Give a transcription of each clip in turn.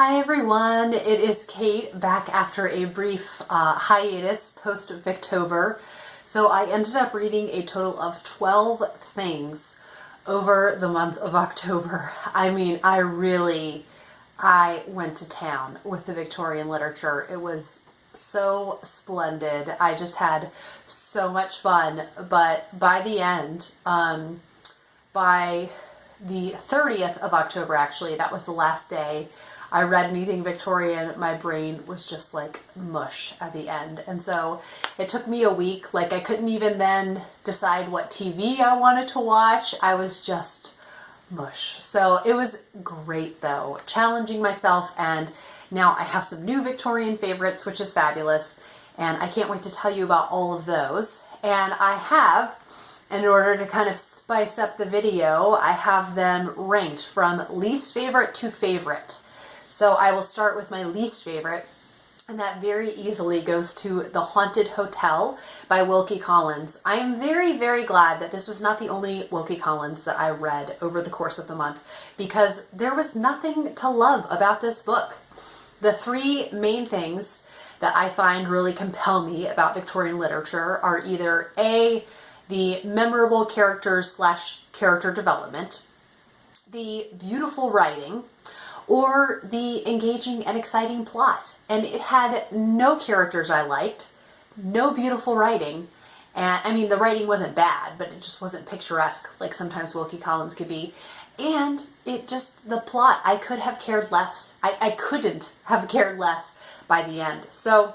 Hi everyone, it is Kate back after a brief hiatus post Victober. So I ended up reading a total of 12 things over the month of October. I mean, I went to town with the Victorian literature. It was so splendid. I just had so much fun, but by the end, by the 30th of October actually, that was the last day I read anything Victorian, my brain was just like mush at the end. And so it took me a week. Like I couldn't even then decide what TV I wanted to watch. I was just mush. So it was great though, challenging myself, and now I have some new Victorian favorites, which is fabulous. And I can't wait to tell you about all of those. And I have, in order to kind of spice up the video, I have them ranked from least favorite to favorite. So I will start with my least favorite, and that very easily goes to The Haunted Hotel by Wilkie Collins. I am very, very glad that this was not the only Wilkie Collins that I read over the course of the month, because there was nothing to love about this book. The three main things that I find really compel me about Victorian literature are either A, the memorable characters / character development, the beautiful writing, or the engaging and exciting plot. And it had no characters I liked, no beautiful writing, and I mean the writing wasn't bad, but it just wasn't picturesque like sometimes Wilkie Collins could be. And it just, the plot, I could have cared less. I couldn't have cared less by the end. So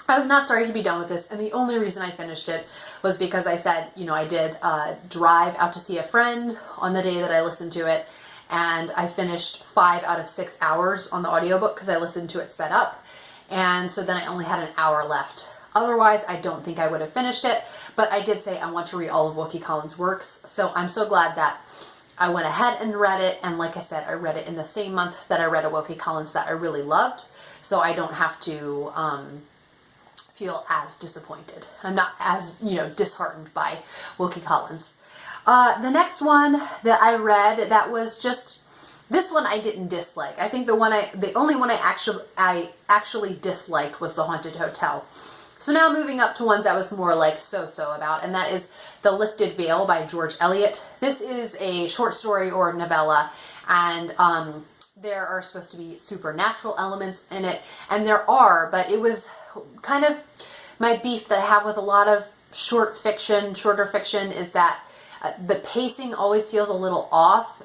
I was not sorry to be done with this, and the only reason I finished it was because I said, you know, I did drive out to see a friend on the day that I listened to it, and I finished 5 out of 6 hours on the audiobook because I listened to it sped up, and so then I only had an hour left. Otherwise, I don't think I would have finished it, but I did say I want to read all of Wilkie Collins' works, so I'm so glad that I went ahead and read it, and like I said, I read it in the same month that I read a Wilkie Collins that I really loved, so I don't have to feel as disappointed. I'm not as, disheartened by Wilkie Collins. The next one that I read that was just, this one I didn't dislike. I think the only one I actually disliked was The Haunted Hotel. So now moving up to ones that was more like so-so about, and that is The Lifted Veil by George Eliot. This is a short story or novella, and there are supposed to be supernatural elements in it, and there are, but it was kind of my beef that I have with a lot of shorter fiction is that the pacing always feels a little off.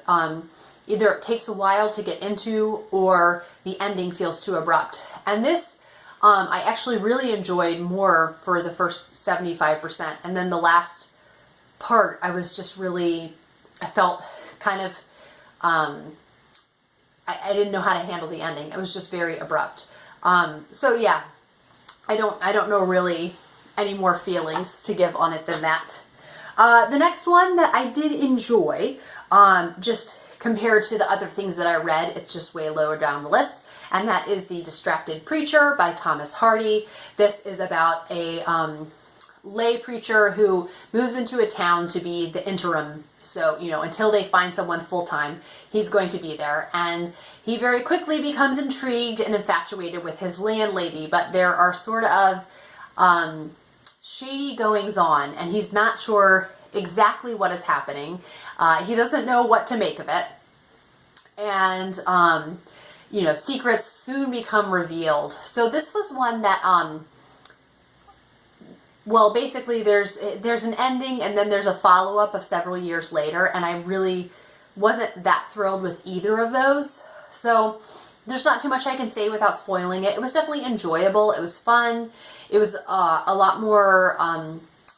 Either it takes a while to get into, or the ending feels too abrupt. And this, I actually really enjoyed more for the first 75%. And then the last part, I was just really, I felt kind of, I didn't know how to handle the ending. It was just very abrupt. So yeah, I don't know really any more feelings to give on it than that. The next one that I did enjoy, just compared to the other things that I read, it's just way lower down the list, and that is The Distracted Preacher by Thomas Hardy. This is about a lay preacher who moves into a town to be the interim. So, until they find someone full-time, he's going to be there. And he very quickly becomes intrigued and infatuated with his landlady, but there are sort of shady goings on, and he's not sure exactly what is happening. He doesn't know what to make of it. And, secrets soon become revealed. So this was one that, well, basically there's an ending, and then there's a follow-up of several years later, and I really wasn't that thrilled with either of those. So there's not too much I can say without spoiling it. It was definitely enjoyable. It was fun. It was a lot more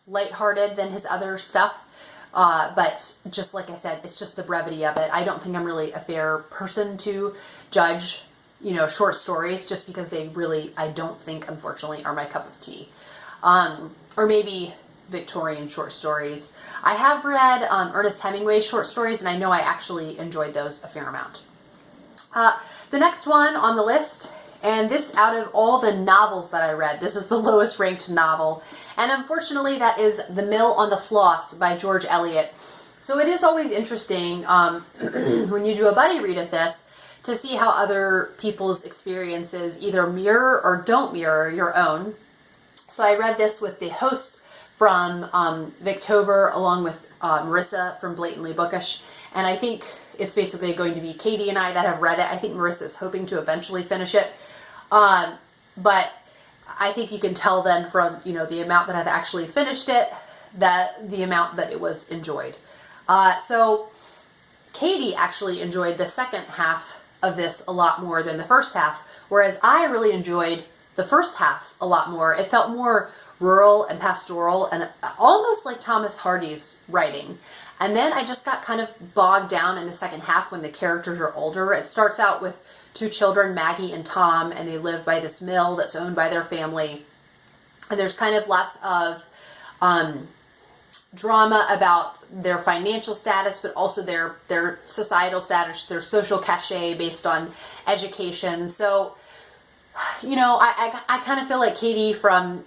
lighthearted than his other stuff. But just like I said, it's just the brevity of it. I don't think I'm really a fair person to judge, short stories, just because they really, I don't think, unfortunately, are my cup of tea. Or maybe Victorian short stories. I have read Ernest Hemingway's short stories, and I know I actually enjoyed those a fair amount. The next one on the list, and this, out of all the novels that I read, this is the lowest ranked novel, and unfortunately that is The Mill on the Floss by George Eliot. So it is always interesting when you do a buddy read of this to see how other people's experiences either mirror or don't mirror your own. So I read this with the host from Victober, along with Marissa from Blatantly Bookish, and I think it's basically going to be Katie and I that have read it. I think Marissa is hoping to eventually finish it, but I think you can tell then from, you know, the amount that I've actually finished it, that the amount that it was enjoyed. So Katie actually enjoyed the second half of this a lot more than the first half, whereas I really enjoyed the first half a lot more. It felt more rural and pastoral and almost like Thomas Hardy's writing. And then I just got kind of bogged down in the second half when the characters are older. It starts out with two children, Maggie and Tom, and they live by this mill that's owned by their family. And there's kind of lots of drama about their financial status, but also their societal status, their social cachet based on education. So, you know, I kind of feel like Katie from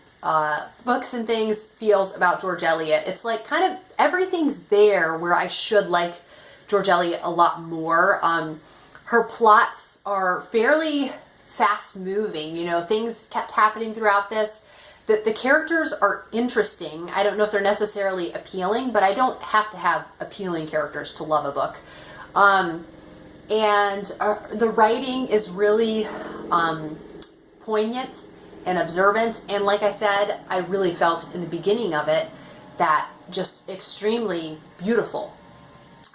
Books and Things feels about George Eliot. It's like kind of everything's there where I should like George Eliot a lot more. Her plots are fairly fast moving, you know, things kept happening throughout this. The characters are interesting. I don't know if they're necessarily appealing, but I don't have to have appealing characters to love a book. And the writing is really poignant and observant, and like I said, I really felt in the beginning of it that just extremely beautiful.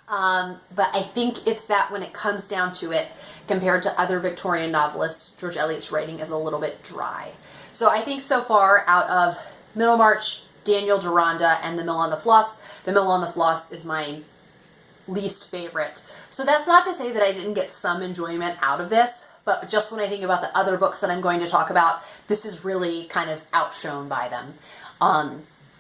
But I think it's that when it comes down to it, compared to other Victorian novelists, George Eliot's writing is a little bit dry. So I think so far out of Middlemarch, Daniel Deronda, and The Mill on the Floss, The Mill on the Floss is my least favorite. So that's not to say that I didn't get some enjoyment out of this, but just when I think about the other books that I'm going to talk about, this is really kind of outshone by them.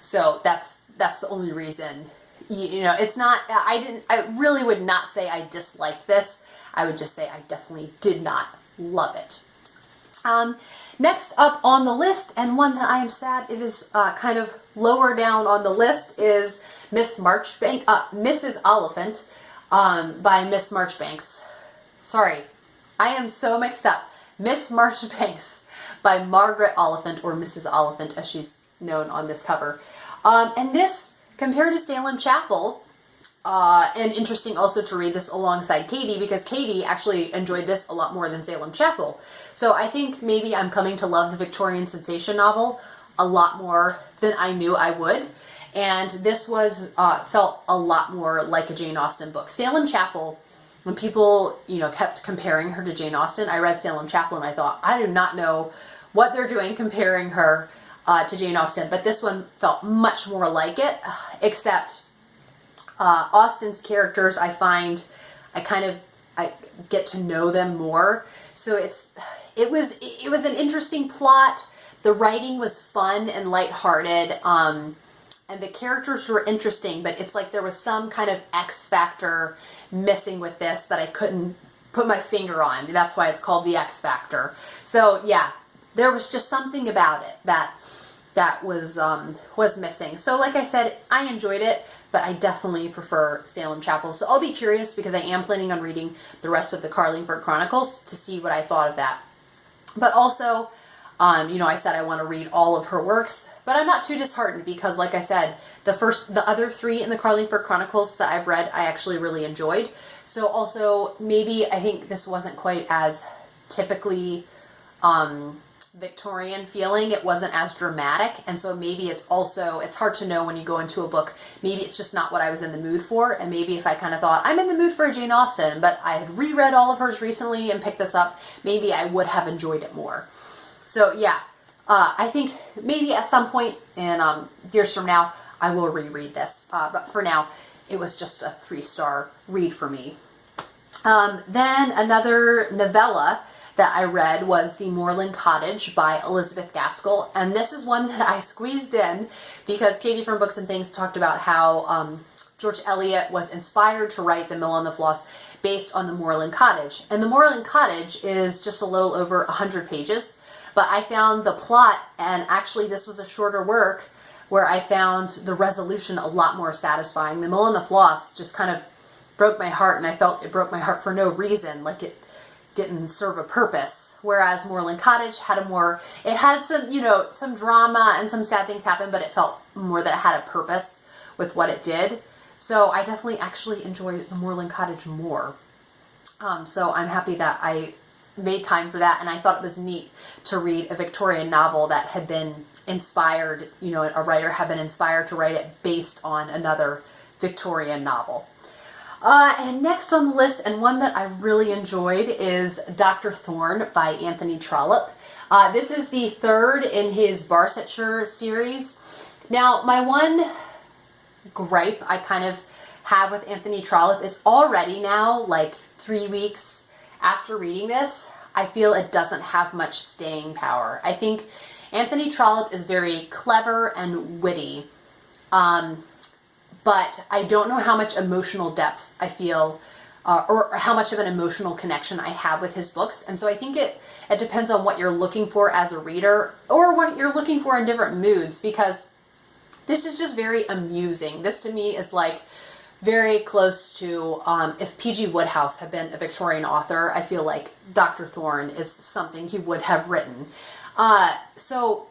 So that's the only reason. You know, it's not, I really would not say I disliked this. I would just say I definitely did not love it. Next up on the list, and one that I am sad it is kind of lower down on the list, is Mrs. Oliphant by Miss Marjoribanks. Sorry, I am so mixed up. Miss Marjoribanks by Margaret Oliphant, or Mrs. Oliphant as she's known on this cover. And this, compared to Salem Chapel, and interesting also to read this alongside Katie, because Katie actually enjoyed this a lot more than Salem Chapel. So I think maybe I'm coming to love the Victorian sensation novel a lot more than I knew I would. And this was felt a lot more like a Jane Austen book. Salem Chapel, when people, you know, kept comparing her to Jane Austen, I read Salem Chapel and I thought, I do not know what they're doing comparing her to Jane Austen. But this one felt much more like it, except Austen's characters, I find I get to know them more. So it was an interesting plot. The writing was fun and lighthearted, and the characters were interesting, but it's like there was some kind of X factor missing with this that I couldn't put my finger on. That's why it's called the X Factor. So yeah, there was just something about it that was missing. So like I said, I enjoyed it, but I definitely prefer Salem Chapel. So I'll be curious, because I am planning on reading the rest of the Carlingford Chronicles to see what I thought of that. But also, you know, I said I want to read all of her works, but I'm not too disheartened, because like I said, the other three in the Carlingford Chronicles that I've read, I actually really enjoyed. So also, maybe I think this wasn't quite as typically Victorian feeling. It wasn't as dramatic, and so maybe it's hard to know when you go into a book. Maybe it's just not what I was in the mood for, and maybe if I kind of thought I'm in the mood for a Jane Austen, but I had reread all of hers recently and picked this up, maybe I would have enjoyed it more. So yeah, I think maybe at some point in years from now I will reread this, but for now it was just a 3-star read for me. Then another novella that I read was The Moorland Cottage by Elizabeth Gaskell, and this is one that I squeezed in because Katie from Books and Things talked about how George Eliot was inspired to write The Mill on the Floss based on The Moorland Cottage. And The Moorland Cottage is just a little over 100 pages, but I found the plot, and actually this was a shorter work, where I found the resolution a lot more satisfying. The Mill on the Floss just kind of broke my heart, and I felt it broke my heart for no reason. Like didn't serve a purpose. Whereas Moorland Cottage had it had some, you know, some drama and some sad things happen, but it felt more that it had a purpose with what it did. So I definitely actually enjoyed the Moorland Cottage more. So I'm happy that I made time for that, and I thought it was neat to read a Victorian novel that had been inspired, you know, a writer had been inspired to write it based on another Victorian novel. And next on the list, and one that I really enjoyed, is Dr. Thorne by Anthony Trollope. This is the third in his Barsetshire series. Now, my one gripe I kind of have with Anthony Trollope is already now, like 3 weeks after reading this, I feel it doesn't have much staying power. I think Anthony Trollope is very clever and witty, but I don't know how much emotional depth I feel, or how much of an emotional connection I have with his books. And so I think it depends on what you're looking for as a reader, or what you're looking for in different moods, because this is just very amusing. This to me is like very close to, if P.G. Wodehouse had been a Victorian author, I feel like Dr. Thorne is something he would have written. So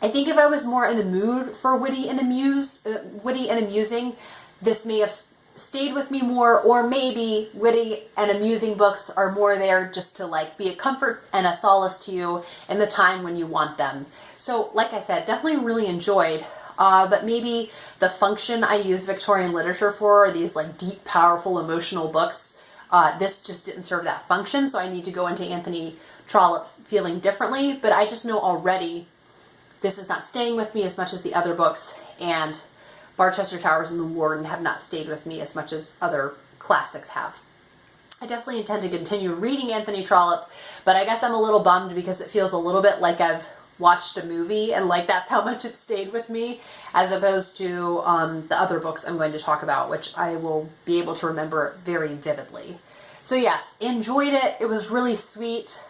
I think if I was more in the mood for witty and amusing, this may have stayed with me more, or maybe witty and amusing books are more there just to like be a comfort and a solace to you in the time when you want them. So like I said, definitely really enjoyed, but maybe the function I use Victorian literature for are these like deep, powerful, emotional books. This just didn't serve that function, so I need to go into Anthony Trollope feeling differently, but I just know already this is not staying with me as much as the other books, and Barchester Towers and The Warden have not stayed with me as much as other classics have. I definitely intend to continue reading Anthony Trollope, but I guess I'm a little bummed because it feels a little bit like I've watched a movie, and like that's how much it stayed with me, as opposed to the other books I'm going to talk about, which I will be able to remember very vividly. So yes, enjoyed it. It was really sweet.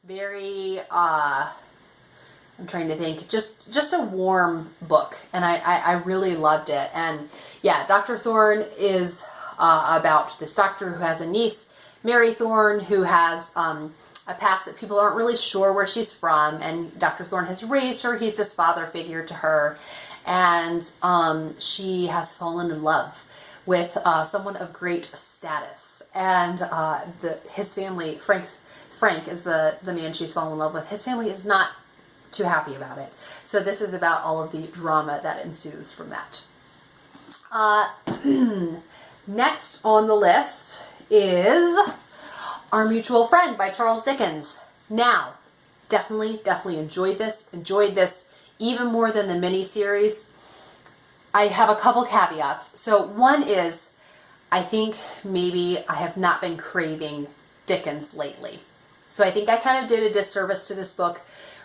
Very, I'm trying to think, just a warm book, and I really loved it. And yeah, Dr. Thorne is about this doctor who has a niece, Mary Thorne, who has a past that people aren't really sure where she's from, and Dr. Thorne has raised her. He's this father figure to her, and she has fallen in love with someone of great status, and his family, Frank is the man she's fallen in love with. His family is not too happy about it. So this is about all of the drama that ensues from that. Next on the list is Our Mutual Friend by Charles Dickens. Now, definitely enjoyed this even more than the mini-series. I have a couple caveats. So one is, I think maybe I have not been craving Dickens lately. So I think I kind of did a disservice to this book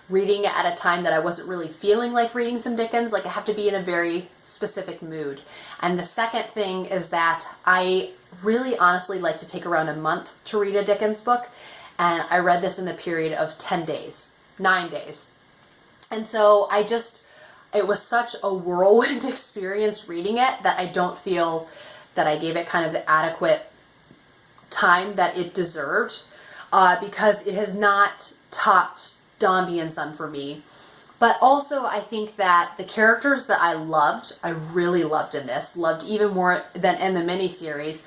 reading it at a time that I wasn't really feeling like reading some Dickens. Like I have to be in a very specific mood. And the second thing is that I really honestly like to take around a month to read a Dickens book. And I read this in the period of 9 days. And so it was such a whirlwind experience reading it that I don't feel that I gave it kind of the adequate time that it deserved, because it has not topped Dombey and Son for me. But also I think that the characters that I really loved in this, loved even more than in the miniseries,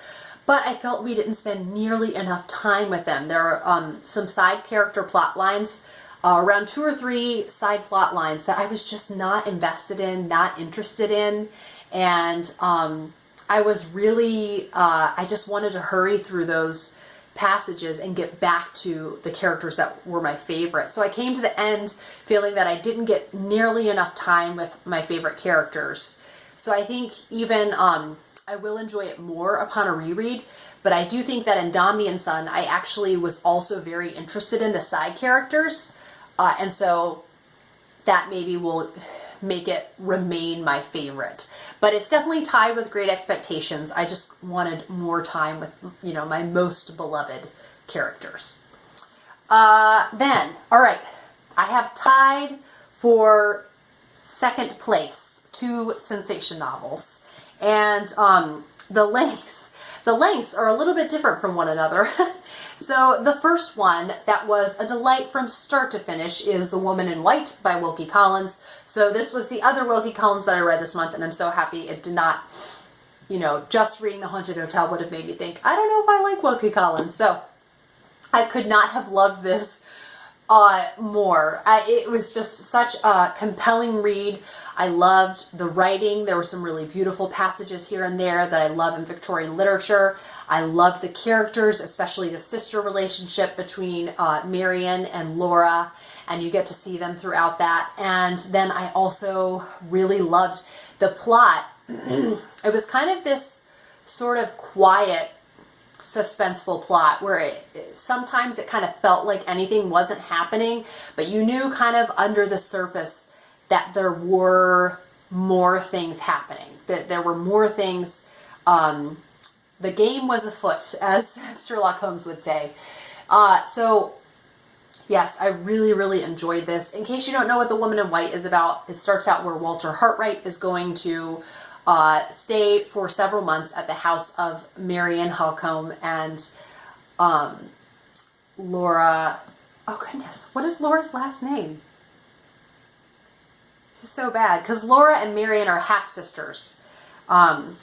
but I felt we didn't spend nearly enough time with them. There are some side character plot lines, around 2 or 3 side plot lines that I was just not invested in, not interested in, and I was really, I just wanted to hurry through those passages and get back to the characters that were my favorite. So I came to the end feeling that I didn't get nearly enough time with my favorite characters. So I think even I will enjoy it more upon a reread, but I do think that in Dombey and Son I actually was also very interested in the side characters, and so that maybe will make it remain my favorite. But it's definitely tied with Great Expectations. I just wanted more time with, you know, my most beloved characters. Then, all right, I have tied for second place 2 sensation novels. And the lengths the lengths are a little bit different from one another. So the first one that was a delight from start to finish is The Woman in White by Wilkie Collins. So this was the other Wilkie Collins that I read this month, and I'm so happy it did not, just reading The Haunted Hotel would have made me think, I don't know if I like Wilkie Collins. So I could not have loved this more. It was just such a compelling read. I loved the writing. There were some really beautiful passages here and there that I love in Victorian literature. I loved the characters, especially the sister relationship between Marion and Laura, and you get to see them throughout that. And then I also really loved the plot. It was kind of this sort of quiet, suspenseful plot where sometimes it kind of felt like anything wasn't happening, but you knew kind of under the surface that there were more things happening, that there were more things. The game was afoot, as Sherlock Holmes would say. So yes, I really, really enjoyed this. In case you don't know what The Woman in White is about, it starts out where Walter Hartwright is going to stay for several months at the house of Marion Halcombe and Laura. Oh goodness, what is Laura's last name? This is so bad because Laura and Marion are half sisters. Okay,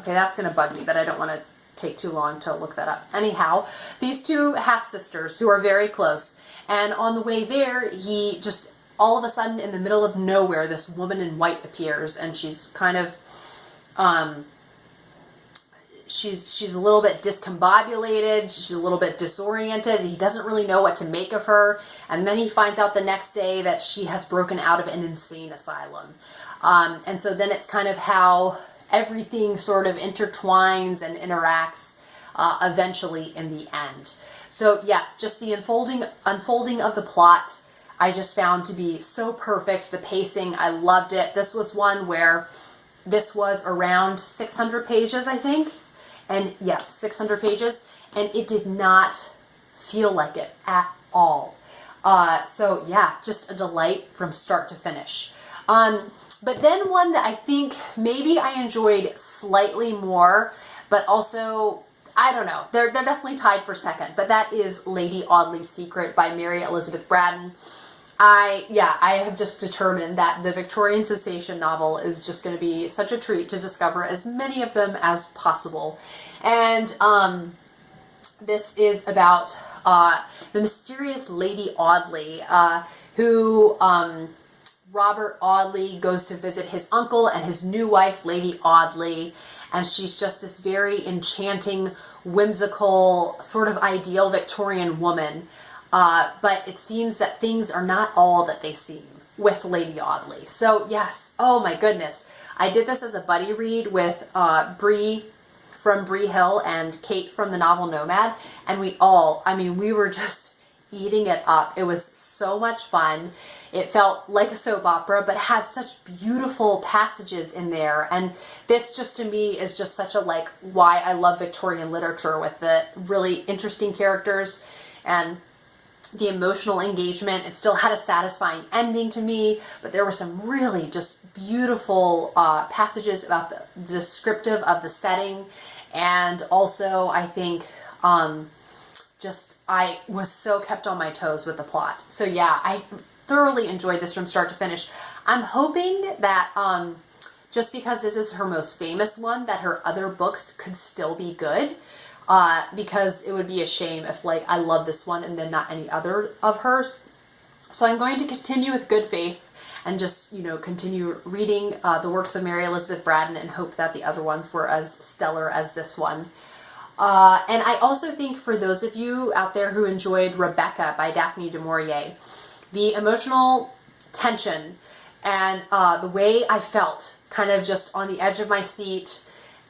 that's going to bug me, but I don't want to take too long to look that up. Anyhow, these two half sisters who are very close, and on the way there, he just all of a sudden in the middle of nowhere, this woman in white appears, and she's kind of she's a little bit discombobulated, she's a little bit disoriented, he doesn't really know what to make of her, and then he finds out the next day that she has broken out of an insane asylum. And so then it's kind of how everything sort of intertwines and interacts eventually in the end. So yes, just the unfolding of the plot I just found to be so perfect. The pacing, I loved it. This was one where this was around 600 pages, I think. And yes, 600 pages. And it did not feel like it at all. So yeah, just a delight from start to finish. But then one that I think maybe I enjoyed slightly more, but also, I don't know, they're definitely tied for second, but that is Lady Audley's Secret by Mary Elizabeth Braddon. I have just determined that the Victorian sensation novel is just going to be such a treat to discover as many of them as possible. And this is about the mysterious Lady Audley, who Robert Audley goes to visit his uncle and his new wife, Lady Audley, and she's just this very enchanting, whimsical, sort of ideal Victorian woman. But it seems that things are not all that they seem with Lady Audley. So yes, oh my goodness. I did this as a buddy read with Bree from Bree Hill and Kate from the novel Nomad, and we were just eating it up. It was so much fun. It felt like a soap opera, but had such beautiful passages in there. And this just to me is just such a why I love Victorian literature, with the really interesting characters and the emotional engagement. It still had a satisfying ending to me, but there were some really just beautiful passages about the descriptive of the setting. And also I think I was so kept on my toes with the plot. So yeah, I thoroughly enjoyed this from start to finish. I'm hoping that just because this is her most famous one, that her other books could still be good. Because it would be a shame if I love this one and then not any other of hers. So I'm going to continue with good faith and just, continue reading the works of Mary Elizabeth Braddon and hope that the other ones were as stellar as this one. And I also think for those of you out there who enjoyed Rebecca by Daphne du Maurier, the emotional tension and the way I felt kind of just on the edge of my seat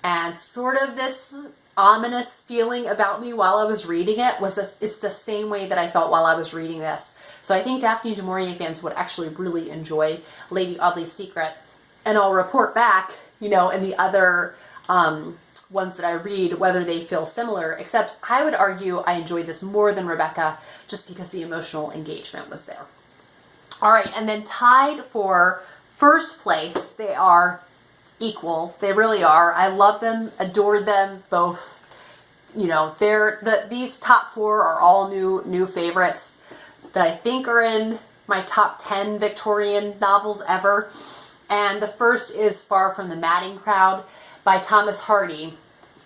and sort of this ominous feeling about me while I was reading it it's the same way that I felt while I was reading this. So I think Daphne du Maurier fans would actually really enjoy Lady Audley's Secret. And I'll report back, in the other ones that I read, whether they feel similar, except I would argue I enjoyed this more than Rebecca just because the emotional engagement was there. All right, and then tied for first place, they are equal. They really are. I love them, adored them both. you know, these top 4 are all new favorites that I think are in my top 10 Victorian novels ever. And the first is Far from the Madding Crowd by Thomas Hardy.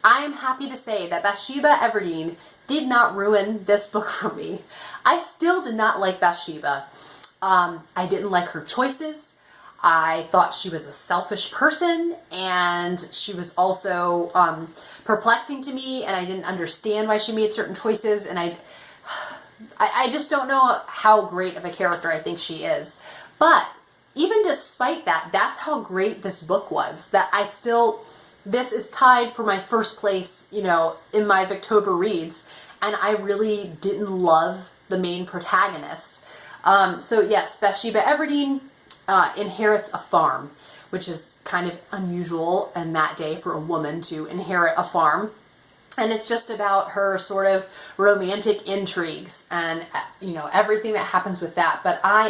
I am happy to say that Bathsheba Everdeen did not ruin this book for me. I still did not like Bathsheba. I didn't like her choices. I thought she was a selfish person, and she was also perplexing to me, and I didn't understand why she made certain choices, and I just don't know how great of a character I think she is. But even despite that, that's how great this book was, that this is tied for my first place, you know, in my Victober reads, and I really didn't love the main protagonist. So yes, Bathsheba Everdeen inherits a farm, which is kind of unusual in that day for a woman to inherit a farm. And it's just about her sort of romantic intrigues and, you know, everything that happens with that. But I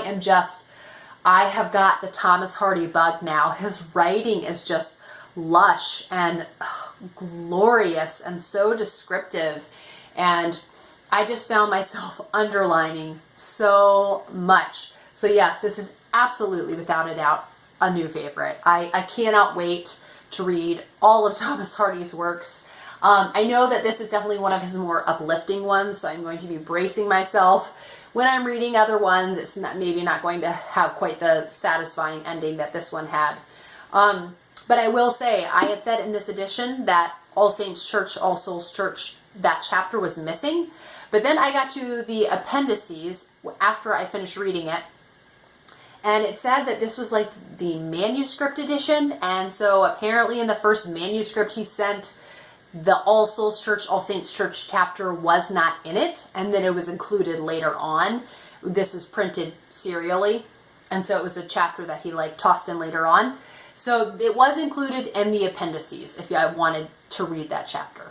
have got the Thomas Hardy bug now. His writing is just lush and glorious and so descriptive. And I just found myself underlining so much. So yes, this is absolutely, without a doubt, a new favorite. I cannot wait to read all of Thomas Hardy's works. I know that this is definitely one of his more uplifting ones, so I'm going to be bracing myself. When I'm reading other ones, it's maybe not going to have quite the satisfying ending that this one had. But I will say, I had said in this edition that All Saints Church, All Souls Church, that chapter was missing. But then I got to the appendices after I finished reading it, and it said that this was like the manuscript edition, and so apparently in the first manuscript he sent, the All Souls Church, All Saints Church chapter was not in it, and then it was included later on. This was printed serially, and so it was a chapter that he like tossed in later on. So it was included in the appendices if I wanted to read that chapter.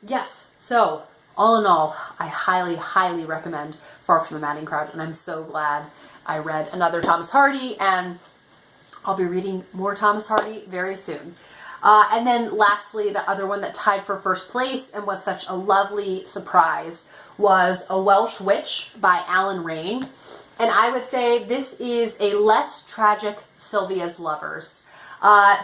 Yes, so all in all, I highly, highly recommend Far from the Madding Crowd, and I'm so glad I read another Thomas Hardy, and I'll be reading more Thomas Hardy very soon. And then lastly, the other one that tied for first place and was such a lovely surprise was A Welsh Witch by Alan Raine. And I would say this is a less tragic Sylvia's Lovers.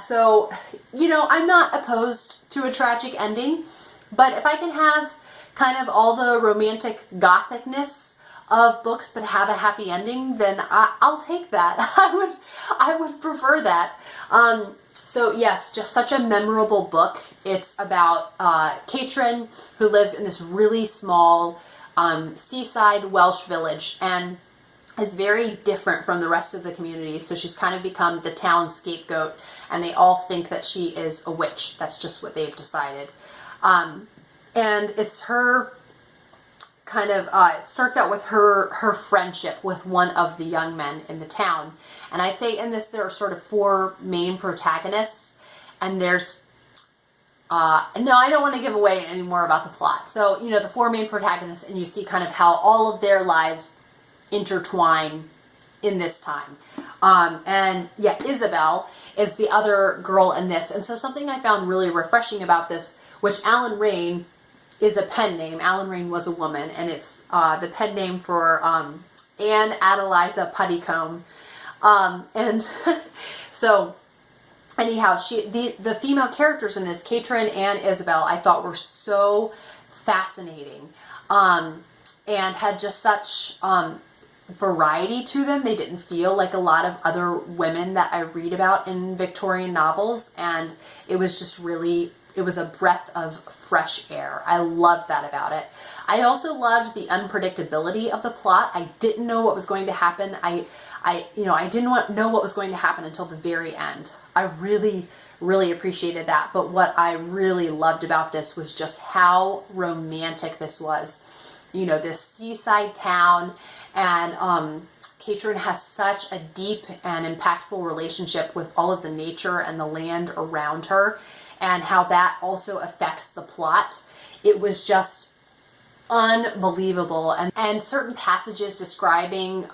So, you know, I'm not opposed to a tragic ending, but if I can have kind of all the romantic gothicness of books but have a happy ending, then I'll take that. I would prefer that. So yes, just such a memorable book. It's about Catrin, who lives in this really small seaside Welsh village and is very different from the rest of the community. So she's kind of become the town scapegoat, and they all think that she is a witch. That's just what they've decided. And it's her kind of, it starts out with her friendship with one of the young men in the town. And I'd say in this there are sort of 4 main protagonists, and there's, no, I don't want to give away any more about the plot. So, you know, the 4 main protagonists, and you see kind of how all of their lives intertwine in this time. And yeah, Isabel is the other girl in this. And so something I found really refreshing about this, which Alan Raine is a pen name. Alan Raine was a woman, and it's the pen name for Anne Adeliza Puttycombe. And so anyhow, the female characters in this, Catrin and Isabel, I thought were so fascinating, and had just such variety to them. They didn't feel like a lot of other women that I read about in Victorian novels, and it was just really, it was a breath of fresh air. I loved that about it. I also loved the unpredictability of the plot. I didn't know what was going to happen. I didn't know what was going to happen until the very end. I really, really appreciated that. But what I really loved about this was just how romantic this was. You know, this seaside town, and Catrin has such a deep and impactful relationship with all of the nature and the land around her, and how that also affects the plot. It was just unbelievable. And certain passages describing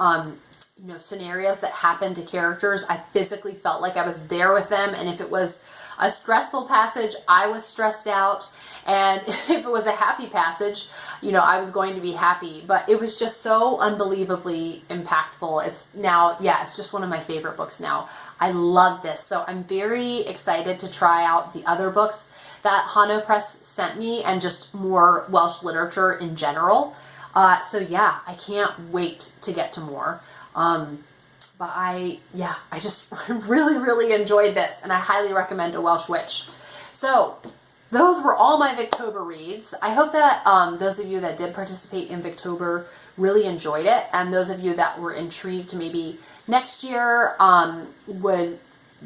scenarios that happen to characters, I physically felt like I was there with them. And if it was a stressful passage, I was stressed out. And if it was a happy passage, you know, I was going to be happy. But it was just so unbelievably impactful. It's now, yeah, it's just one of my favorite books now. I love this. So I'm very excited to try out the other books that Hano Press sent me and just more Welsh literature in general. So yeah, I can't wait to get to more. But I just really, really enjoyed this, and I highly recommend A Welsh Witch. So those were all my Victober reads. I hope that those of you that did participate in Victober really enjoyed it, and those of you that were intrigued to maybe next year would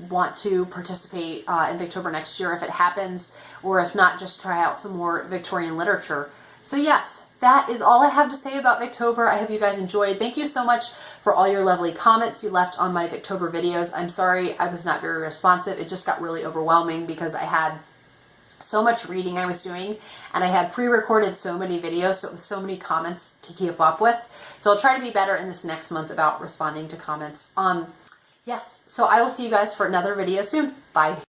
want to participate in Victober next year if it happens, or if not, just try out some more Victorian literature. So yes, that is all I have to say about Victober. I hope you guys enjoyed. Thank you so much for all your lovely comments you left on my Victober videos. I'm sorry I was not very responsive. It just got really overwhelming because I had so much reading I was doing, and I had pre-recorded so many videos, so it was so many comments to keep up with. So I'll try to be better in this next month about responding to comments. Yes, so I will see you guys for another video soon. Bye.